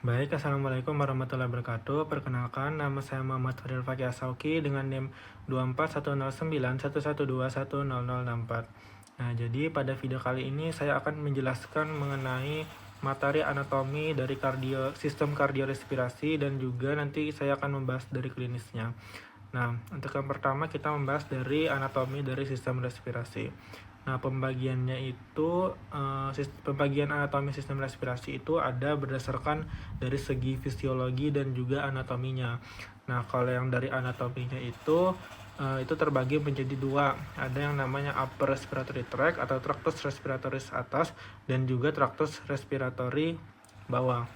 Baik, Assalamualaikum warahmatullahi wabarakatuh. Perkenalkan, nama saya Muhammad Fadil Fakih Asauki dengan NIM 2410911210064. Nah, jadi pada video kali ini saya akan menjelaskan mengenai materi anatomi dari sistem kardiorespirasi dan juga nanti saya akan membahas dari klinisnya. Nah, untuk yang pertama kita membahas dari anatomi dari sistem respirasi. Nah, pembagiannya itu pembagian anatomi sistem respirasi itu ada berdasarkan dari segi fisiologi dan juga anatominya. Nah, kalau yang dari anatominya itu terbagi menjadi dua. Ada yang namanya upper respiratory tract atau tractus respiratoris atas dan juga tractus respiratory bawah.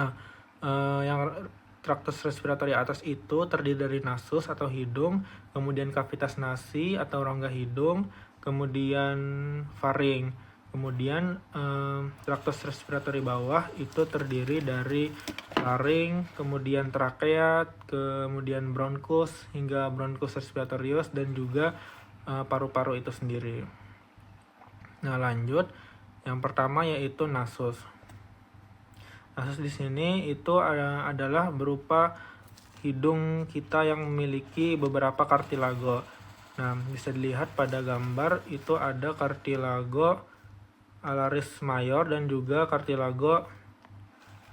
Nah, yang tractus respiratory atas itu terdiri dari nasus atau hidung, kemudian kavitas nasi atau rongga hidung, kemudian faring. Kemudian tractus respiratory bawah itu terdiri dari laring, kemudian trakea, kemudian bronchus hingga bronchus respiratorius dan juga paru-paru itu sendiri. Nah, lanjut. Yang pertama yaitu nasus. Nasus di sini itu adalah berupa hidung kita yang memiliki beberapa kartilago. Nah, bisa dilihat pada gambar itu ada kartilago alaris mayor dan juga kartilago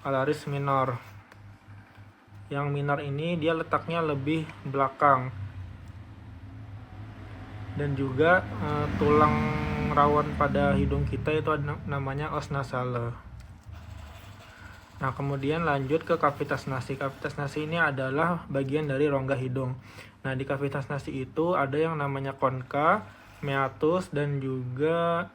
alaris minor. Yang minor ini dia letaknya lebih belakang. Dan juga tulang rawan pada hidung kita itu namanya os nasale. Nah, kemudian lanjut ke kavitas nasi. Kavitas nasi ini adalah bagian dari rongga hidung. Nah, di kavitas nasi itu ada yang namanya konka, meatus, dan juga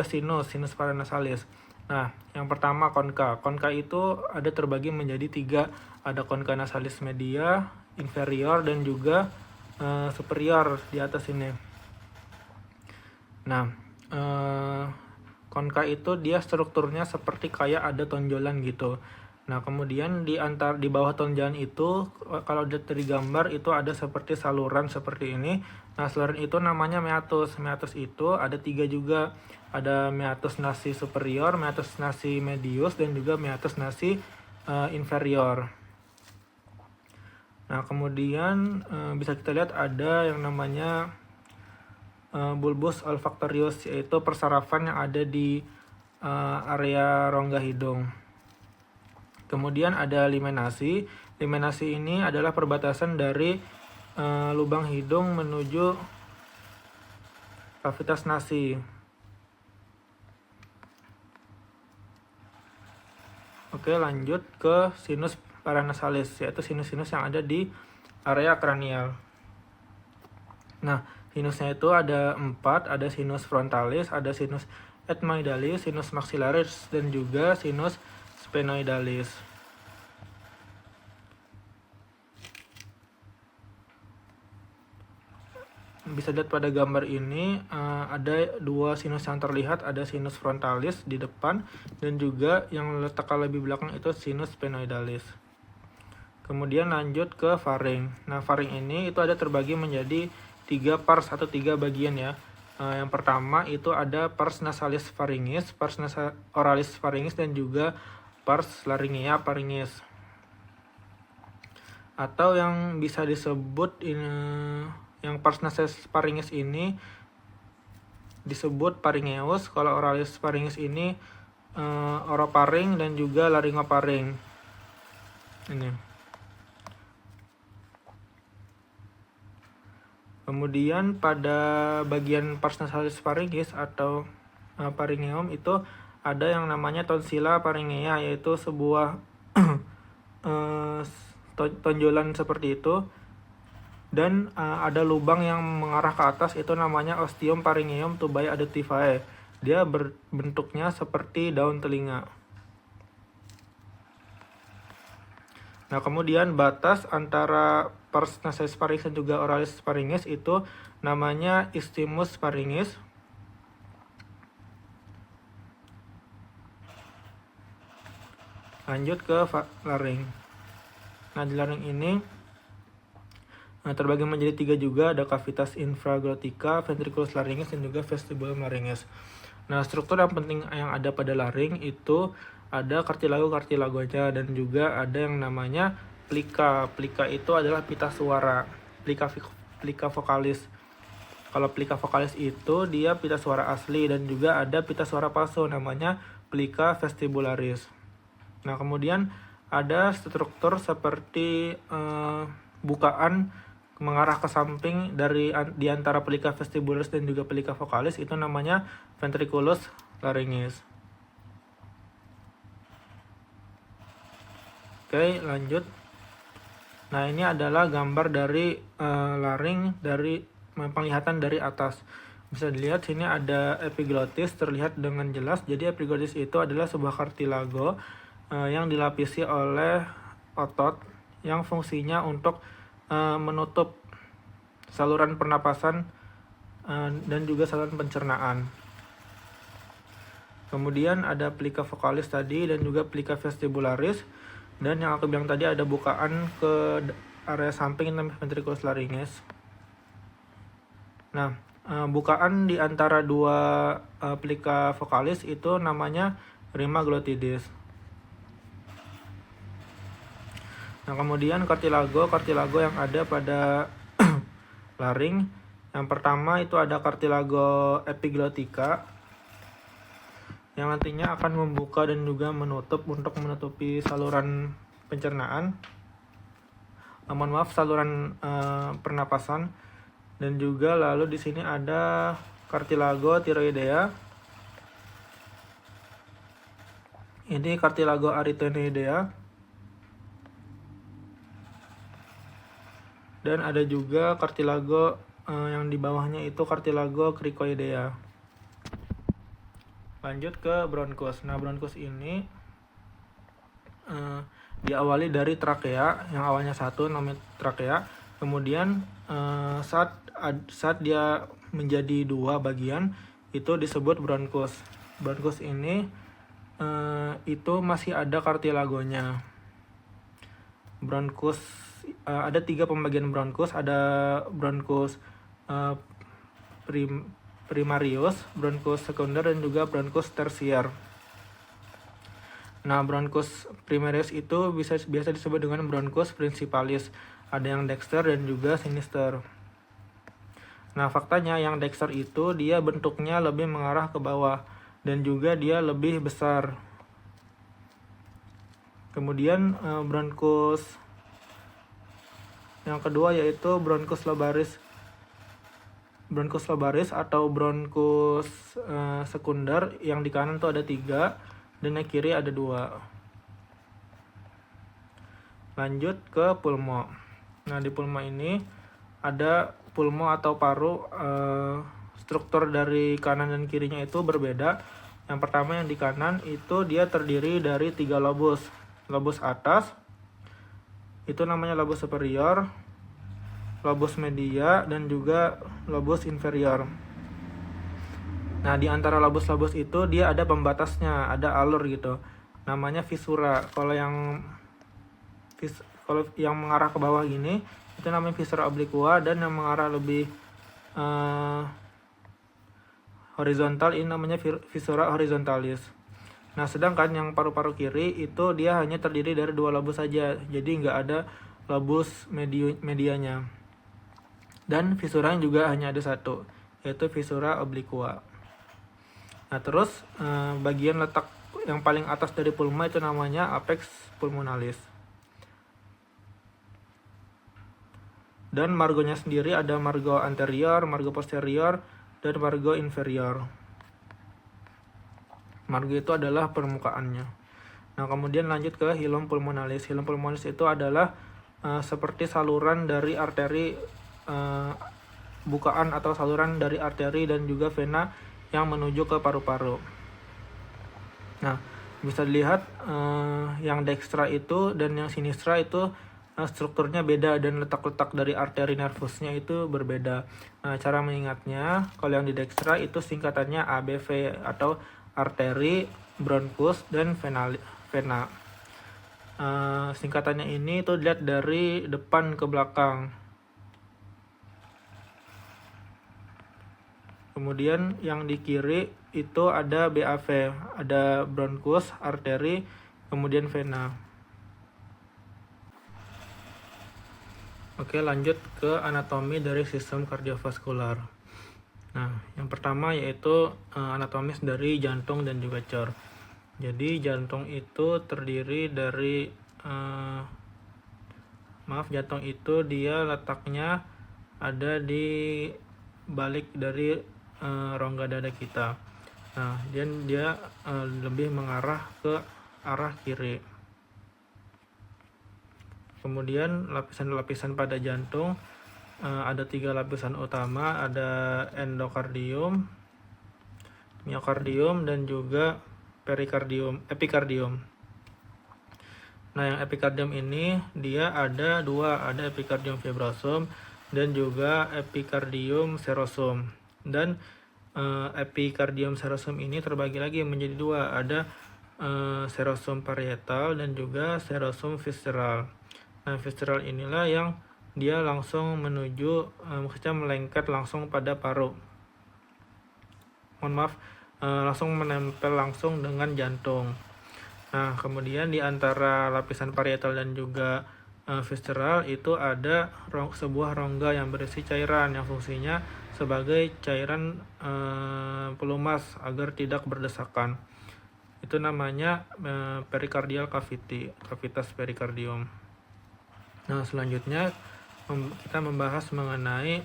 sinus paranasalis. Nah, yang pertama konka. Konka itu ada terbagi menjadi tiga. Ada konka nasalis media, inferior, dan juga superior di atas ini. Nah, konka itu dia strukturnya seperti kayak ada tonjolan gitu. Nah, kemudian di bawah tonjolan itu kalau dari gambar itu ada seperti saluran seperti ini. Nah, saluran itu namanya meatus. Meatus itu ada tiga juga. Ada meatus nasi superior, meatus nasi medius, dan juga meatus nasi inferior. Nah, kemudian bisa kita lihat ada yang namanya bulbus olfactorius, yaitu persarafan yang ada di area rongga hidung. Kemudian ada limenasi. Limenasi ini adalah perbatasan dari lubang hidung menuju kavitas nasi. Oke, lanjut ke sinus paranasalis, yaitu sinus-sinus yang ada di area kranial. Nah, sinusnya itu ada 4, ada sinus frontalis, ada sinus ethmoidalis, sinus maxillaris, dan juga sinus sphenoidalis. Bisa lihat pada gambar ini ada dua sinus yang terlihat, ada sinus frontalis di depan dan juga yang letaknya lebih belakang itu sinus sphenoidalis. Kemudian lanjut ke faring. Nah, faring ini itu ada terbagi menjadi 3 pars atau 3 bagian ya. Yang pertama itu ada pars nasalis pharyngis, pars oralis pharyngis, dan juga pars laryngea pharyngis. Atau yang bisa disebut yang pars nasalis pharyngis ini disebut pharyngeus, kalau oralis pharyngis ini oroparing dan juga laryngoparing. Ini. Kemudian pada bagian pars nasalis pharyngis atau pharyngeum itu ada yang namanya tonsilla pharyngea, yaitu sebuah tonjolan seperti itu, dan ada lubang yang mengarah ke atas itu namanya ostium pharyngeum tubae adutivae. Dia bentuknya seperti daun telinga. Nah, kemudian batas antara pars nasalis pharyngis dan juga oralis pharyngis itu namanya isthmus pharyngis. Lanjut ke laring. Nah, di laring ini terbagi menjadi 3 juga, ada cavitas infraglottica, ventriculus larynx, dan juga vestibulum larynx. Nah, struktur yang penting yang ada pada laring itu ada kartilago-kartilagonya, dan juga ada yang namanya plika. Plika itu adalah pita suara, plika vokalis. Kalau plika vokalis itu dia pita suara asli, dan juga ada pita suara palsu namanya plika vestibularis. Nah, kemudian ada struktur seperti bukaan mengarah ke samping di antara plika vestibularis dan juga plika vokalis, itu namanya ventriculus larynx. Oke, lanjut. Nah, ini adalah gambar dari laring dari penglihatan dari atas. Bisa dilihat sini ada epiglotis terlihat dengan jelas. Jadi epiglotis itu adalah sebuah kartilago yang dilapisi oleh otot yang fungsinya untuk menutup saluran pernapasan dan juga saluran pencernaan. Kemudian ada plika vokalis tadi dan juga plika vestibularis, dan yang aku bilang tadi ada bukaan ke area samping namanya ventriculus larynx. Nah, bukaan di antara dua plika vokalis itu namanya rima glottidis. Nah, kemudian kartilago yang ada pada laring. Yang pertama itu ada kartilago epiglottica yang nantinya akan membuka dan juga menutup untuk menutupi saluran pencernaan. Saluran pernapasan. Dan juga lalu di sini ada kartilago thyroidea. Ini kartilago arytenoidea. Dan ada juga kartilago yang di bawahnya itu kartilago cricoidea. Lanjut ke bronkus. Nah, bronkus ini diawali dari trakea, yang awalnya satu namanya trakea. Kemudian saat dia menjadi dua bagian itu disebut bronkus. Bronkus ini itu masih ada kartilagonya. Bronkus ada 3 pembagian bronkus, ada bronkus primarius, bronkus sekunder, dan juga bronkus tersier. Nah, bronkus primarius itu biasa disebut dengan bronkus principalis. Ada yang dexter dan juga sinister. Nah, faktanya yang dexter itu dia bentuknya lebih mengarah ke bawah dan juga dia lebih besar. Kemudian bronkus yang kedua yaitu bronkus lobaris. Bronkus lobaris atau bronkus sekunder, yang di kanan tuh ada 3 dan yang kiri ada 2. Lanjut ke pulmo. Nah, di pulmo ini ada pulmo atau paru. Struktur dari kanan dan kirinya itu berbeda. Yang pertama yang di kanan itu dia terdiri dari 3 lobus. Lobus atas itu namanya lobus superior, lobus media, dan juga lobus inferior. Nah, di antara lobus-lobus itu dia ada pembatasnya, ada alur gitu. Namanya visura. Kalau yang mengarah ke bawah gini itu namanya visura obliqua, dan yang mengarah lebih horizontal ini namanya visura horizontalis. Nah, sedangkan yang paru-paru kiri itu dia hanya terdiri dari 2 lobus saja, jadi nggak ada lobus medianya. Dan visuranya juga hanya ada 1, yaitu visura obliqua. Nah, terus bagian letak yang paling atas dari pulma itu namanya apex pulmonalis. Dan margonya sendiri ada margo anterior, margo posterior, dan margo inferior. Margo itu adalah permukaannya. Nah, kemudian lanjut ke hilum pulmonalis. Hilum pulmonalis itu adalah seperti saluran dari arteri, bukaan atau saluran dari arteri dan juga vena yang menuju ke paru-paru. Nah, bisa dilihat yang dextra itu dan yang sinistra itu strukturnya beda, dan letak-letak dari arteri nervusnya itu berbeda. Nah, cara mengingatnya, kalau yang di dextra itu singkatannya ABV atau arteri, bronkus, dan vena. Singkatannya ini tuh dilihat dari depan ke belakang. Kemudian yang di kiri itu ada BAV, ada bronkus, arteri, kemudian vena. Oke, lanjut ke anatomi dari sistem kardiovaskular. Nah, yang pertama yaitu anatomis dari jantung dan juga cor. Jadi jantung itu terdiri dari jantung itu dia letaknya ada di balik dari rongga dada kita. Nah, dia lebih mengarah ke arah kiri. Kemudian lapisan-lapisan pada jantung ada 3 lapisan utama, ada endokardium, miokardium, dan juga epikardium. Nah, yang epikardium ini dia ada 2, ada epikardium fibrosum dan juga epikardium serosum. Dan epikardium serosum ini terbagi lagi menjadi 2, ada serosum parietal dan juga serosum visceral. Nah, visceral inilah yang dia langsung menuju, maksudnya melengket langsung pada paru. Langsung menempel langsung dengan jantung. Nah, kemudian di antara lapisan parietal dan juga visceral itu ada sebuah rongga yang berisi cairan yang fungsinya sebagai cairan pelumas agar tidak berdesakan. Itu namanya pericardial cavity, kavitas perikardium. Nah, selanjutnya kita membahas mengenai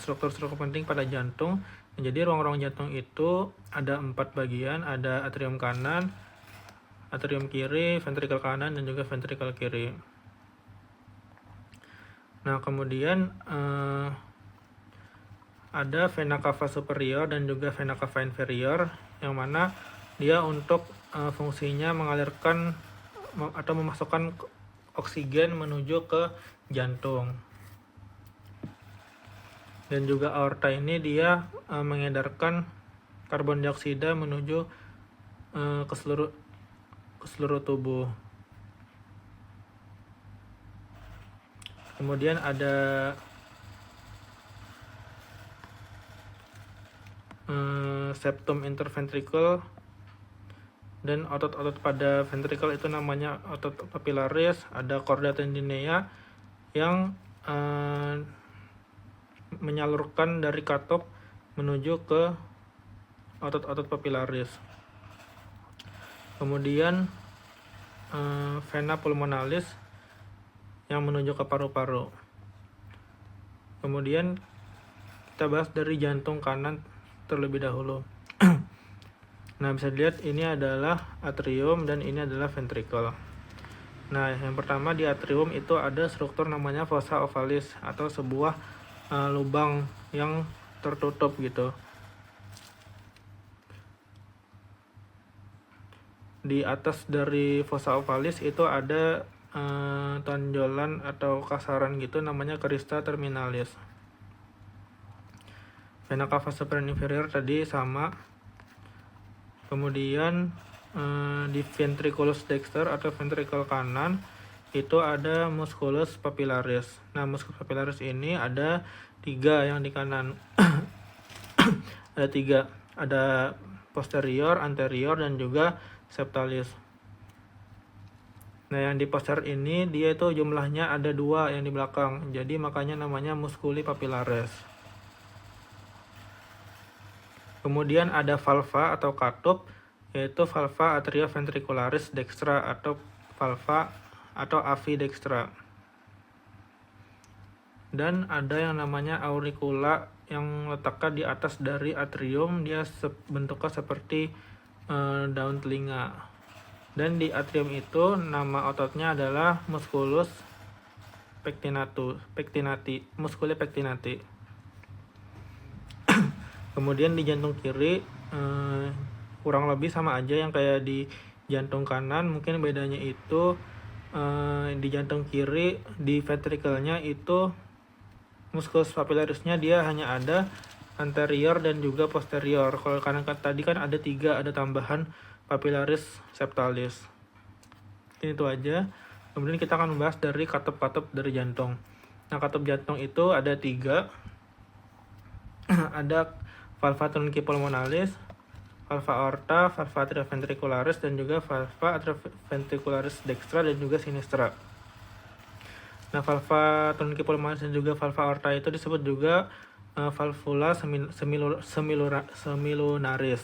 struktur-struktur penting pada jantung. Jadi ruang-ruang jantung itu ada 4 bagian, ada atrium kanan, atrium kiri, ventrikel kanan, dan juga ventrikel kiri. Nah, kemudian ada vena cava superior dan juga vena cava inferior, yang mana dia untuk fungsinya mengalirkan atau memasukkan oksigen menuju ke jantung. Dan juga aorta ini dia mengedarkan karbon dioksida menuju ke seluruh tubuh. Kemudian ada septum interventricle, dan otot-otot pada ventricle itu namanya otot papillaris. Ada chorda tendinea yang menyalurkan dari katop menuju ke otot-otot papillaris. Kemudian vena pulmonalis yang menuju ke paru-paru. Kemudian kita bahas dari jantung kanan terlebih dahulu. Nah, bisa dilihat ini adalah atrium dan ini adalah ventricle. Nah, yang pertama di atrium itu ada struktur namanya fossa ovalis atau sebuah lubang yang tertutup gitu. Di atas dari fossa ovalis itu ada tonjolan atau kasaran gitu namanya crista terminalis. Vena cava superior inferior tadi sama. Kemudian di ventriculus dexter atau ventricle kanan itu ada musculus papillaris. Nah, musculus papillaris ini ada 3 yang di kanan. Ada 3, ada posterior, anterior, dan juga septalis. Nah, yang di posterior ini dia itu jumlahnya ada 2 yang di belakang, jadi makanya namanya musculi papillaris. Kemudian ada valva atau katup, yaitu valva atrioventricularis dextra atau valva atau AV dextra. Dan ada yang namanya auricula yang letaknya di atas dari atrium, dia bentuknya seperti daun telinga. Dan di atrium itu nama ototnya adalah musculus pectinati, musculi pectinati. Kemudian di jantung kiri kurang lebih sama aja yang kayak di jantung kanan, mungkin bedanya itu di jantung kiri di ventrikelnya itu musculus papillarisnya dia hanya ada anterior dan juga posterior. Kalau kanan tadi kan ada 3, ada tambahan papillaris septalis. Itu aja. Kemudian kita akan membahas dari katup-katup dari jantung. Nah, katup jantung itu ada 3. Ada valva truncipulmonalis, valva aorta, valva atrioventricularis, dan juga valva atrioventricularis dextra dan juga sinistra. Nah, valva truncipulmonalis dan juga valva aorta itu disebut juga valvula semilunaris.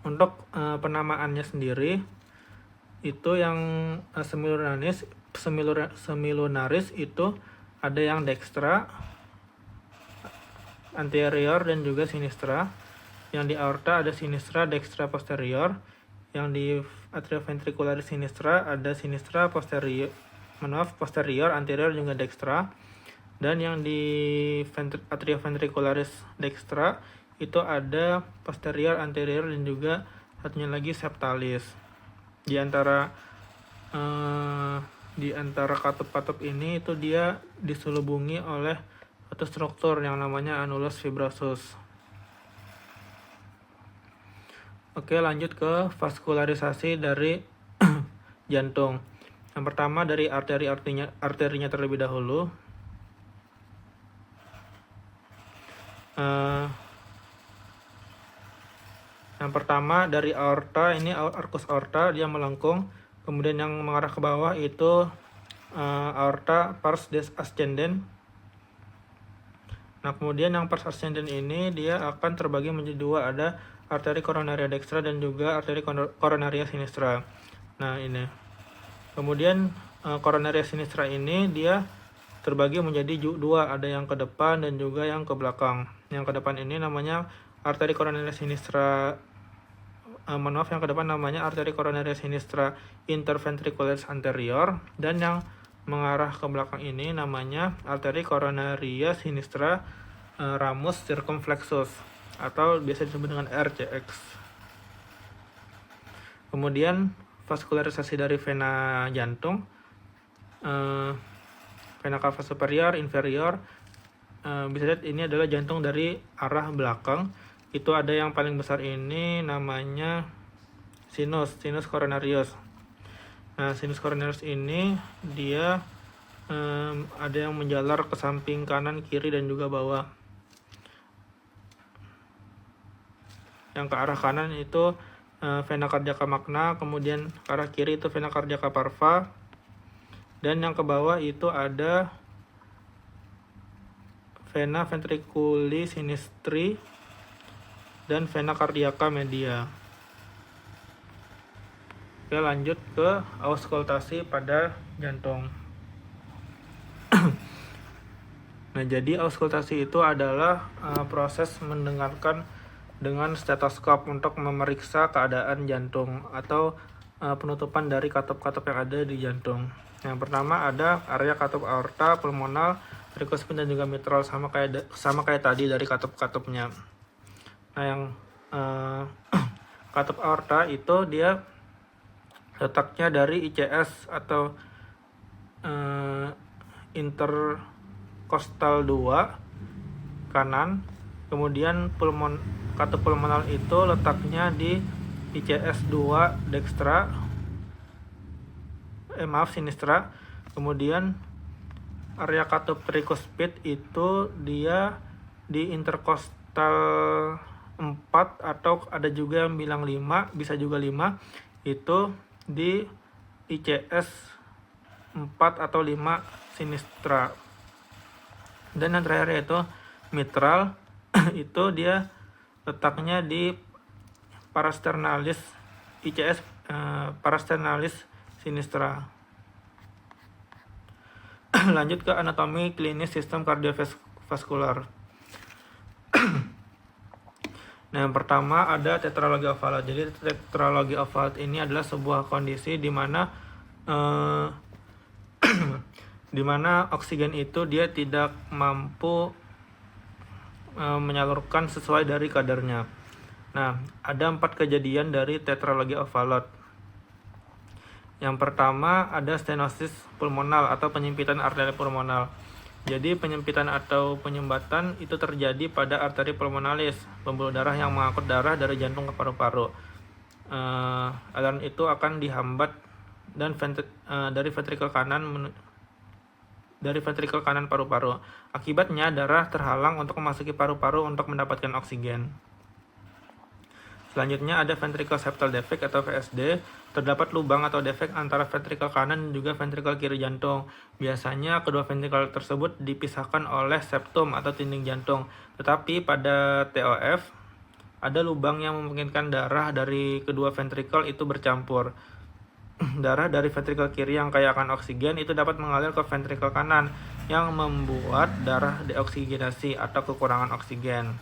Untuk penamaannya sendiri itu yang semilunaris itu ada yang dextra, anterior, dan juga sinistra. Yang di aorta ada sinistra, dextra, posterior. Yang di atrioventricularis sinistra ada sinistra, posterior, anterior, juga dextra. Dan yang di atrioventricularis dextra itu ada posterior, anterior, dan juga satunya lagi septalis. Di antara katup-katup ini itu dia diselubungi oleh satu struktur yang namanya annulus fibrosus. Oke, lanjut ke vaskularisasi dari jantung. Yang pertama dari arterinya terlebih dahulu. Yang pertama dari aorta, ini arcus aorta, dia melengkung. Kemudian yang mengarah ke bawah itu aorta pars des ascendens. Nah, kemudian yang pars ascendens ini dia akan terbagi menjadi dua, ada arteri coronaria dextra dan juga arteri coronaria sinistra. Nah, ini. Kemudian coronaria sinistra ini dia terbagi menjadi dua, ada yang ke depan dan juga yang ke belakang. Yang ke depan ini namanya arteri coronaria sinistra, yang ke depan namanya arteri coronaria sinistra interventricularis anterior, dan yang mengarah ke belakang ini namanya arteri coronaria sinistra ramus circumflexus atau biasa disebut dengan RCX. Kemudian vaskularisasi dari vena jantung, vena cava superior, inferior. Bisa lihat ini adalah jantung dari arah belakang. Itu ada yang paling besar ini namanya sinus coronarius. Nah, sinus coronarius ini dia ada yang menjalar ke samping kanan, kiri, dan juga bawah. Yang ke arah kanan itu vena cardiaca magna, kemudian ke arah kiri itu vena cardiaca parva, dan yang ke bawah itu ada vena ventriculi sinistri dan vena cardiaca media. Oke, lanjut ke auskultasi pada jantung. Nah, jadi auskultasi itu adalah proses mendengarkan dengan stetoskop untuk memeriksa keadaan jantung atau penutupan dari katup-katup yang ada di jantung. Yang pertama ada area katup aorta, pulmonal, tricuspid, dan juga mitral, sama kayak tadi dari katup-katupnya. Nah, yang katup aorta itu dia letaknya dari ICS atau interkostal 2 kanan, kemudian katup pulmonal itu letaknya di ICS 2 dextra, sinistra. Kemudian area katup tricuspid itu dia di interkostal 4 atau ada juga yang bilang 5, bisa juga 5, itu di ICS 4 atau 5 sinistra. Dan yang terakhir yaitu mitral itu dia letaknya di parasternalis ICS parasternalis sinistra. Lanjut ke anatomi klinis sistem kardiovaskular. Nah, yang pertama ada tetralogi ovalat. Jadi tetralogi ovalat ini adalah sebuah kondisi di mana oksigen itu dia tidak mampu menyalurkan sesuai dari kadarnya. Nah, ada 4 kejadian dari tetralogi ovalat. Yang pertama ada stenosis pulmonal atau penyempitan arteri pulmonal. Jadi penyempitan atau penyumbatan itu terjadi pada arteri pulmonalis, pembuluh darah yang mengangkut darah dari jantung ke paru-paru. Aliran itu akan dihambat dan dari ventrikel kanan dari ventrikel kanan paru-paru. Akibatnya darah terhalang untuk memasuki paru-paru untuk mendapatkan oksigen. Selanjutnya ada ventricle septal defect atau VSD. Terdapat lubang atau defek antara ventrikel kanan dan juga ventrikel kiri jantung. Biasanya kedua ventrikel tersebut dipisahkan oleh septum atau dinding jantung. Tetapi pada TOF ada lubang yang memungkinkan darah dari kedua ventrikel itu bercampur. Darah dari ventrikel kiri yang kaya akan oksigen itu dapat mengalir ke ventrikel kanan yang membuat darah deoksigenasi atau kekurangan oksigen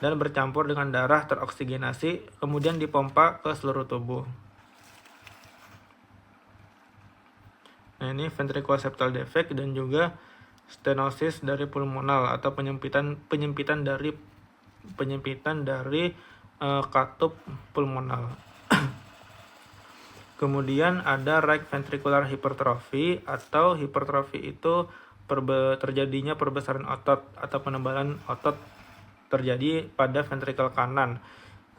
dan bercampur dengan darah teroksigenasi, kemudian dipompa ke seluruh tubuh. Nah, ini ventricular septal defect dan juga stenosis dari pulmonal atau penyempitan dari katup pulmonal. Kemudian ada right ventricular hypertrophy atau hipertrofi itu terjadinya perbesaran otot atau penebalan otot terjadi pada ventrikel kanan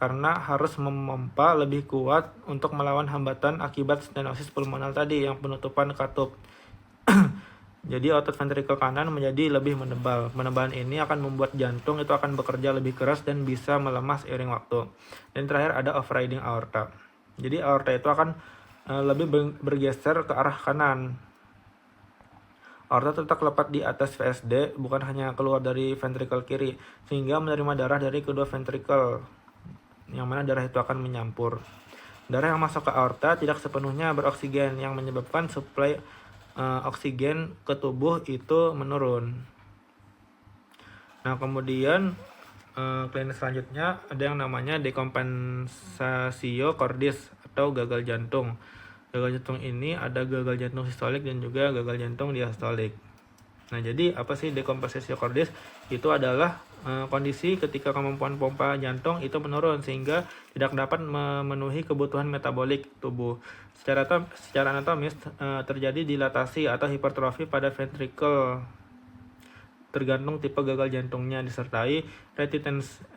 karena harus memompa lebih kuat untuk melawan hambatan akibat stenosis pulmonal tadi yang penutupan katup. Jadi otot ventrikel kanan menjadi lebih menebal. Penebalan ini akan membuat jantung itu akan bekerja lebih keras dan bisa melemah seiring waktu. Dan terakhir ada overriding aorta. Jadi aorta itu akan lebih bergeser ke arah kanan. Aorta terletak di atas VSD, bukan hanya keluar dari ventrikel kiri, sehingga menerima darah dari kedua ventrikel, yang mana darah itu akan menyampur. Darah yang masuk ke aorta tidak sepenuhnya beroksigen, yang menyebabkan suplai oksigen ke tubuh itu menurun. Nah, kemudian klinis selanjutnya ada yang namanya dekompensatio cordis atau gagal jantung. Gagal jantung ini ada gagal jantung sistolik dan juga gagal jantung diastolik. Nah, jadi apa sih dekompensatio cordis? Itu adalah kondisi ketika kemampuan pompa jantung itu menurun sehingga tidak dapat memenuhi kebutuhan metabolik tubuh. Secara anatomis terjadi dilatasi atau hipertrofi pada ventrikel tergantung tipe gagal jantungnya, disertai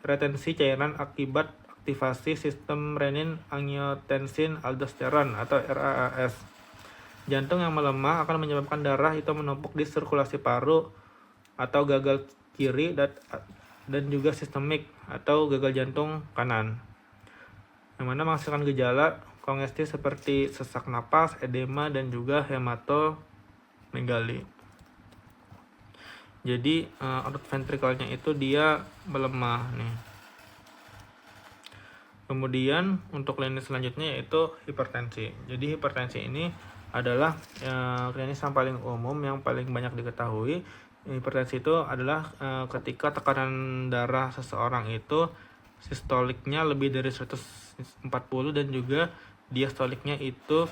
retensi cairan akibat aktivasi sistem renin angiotensin aldosteron atau RAAS. Jantung yang melemah akan menyebabkan darah itu menumpuk di sirkulasi paru atau gagal kiri dan juga sistemik atau gagal jantung kanan, yang mana menghasilkan gejala kongestif seperti sesak napas, edema, dan juga hematomegali. Jadi otot ventrikelnya itu dia melemah nih. Kemudian untuk klinis selanjutnya yaitu hipertensi. Jadi hipertensi ini adalah klinis yang paling umum, yang paling banyak diketahui. Hipertensi itu adalah ketika tekanan darah seseorang itu sistoliknya lebih dari 140 dan juga diastoliknya itu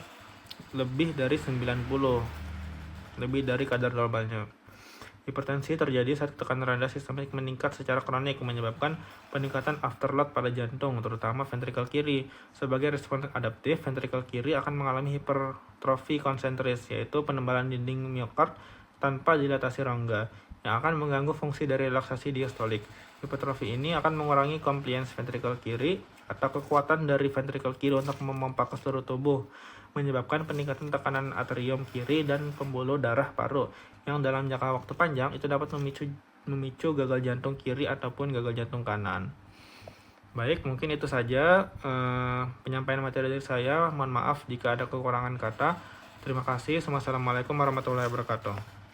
lebih dari 90, lebih dari kadar normalnya. Hipertensi terjadi saat tekanan rendah sistemik meningkat secara kronik, menyebabkan peningkatan afterload pada jantung, terutama ventrikel kiri. Sebagai respons adaptif, ventrikel kiri akan mengalami hipertrofi konsentris, yaitu penebalan dinding miokard tanpa dilatasi rongga, yang akan mengganggu fungsi dari relaksasi diastolik. Hipertrofi ini akan mengurangi compliance ventrikel kiri atau kekuatan dari ventrikel kiri untuk memompa ke seluruh tubuh, menyebabkan peningkatan tekanan atrium kiri dan pembuluh darah paru, yang dalam jangka waktu panjang itu dapat memicu gagal jantung kiri ataupun gagal jantung kanan. Baik, mungkin itu saja penyampaian materi dari saya. Mohon maaf jika ada kekurangan kata. Terima kasih. Wassalamualaikum warahmatullahi wabarakatuh.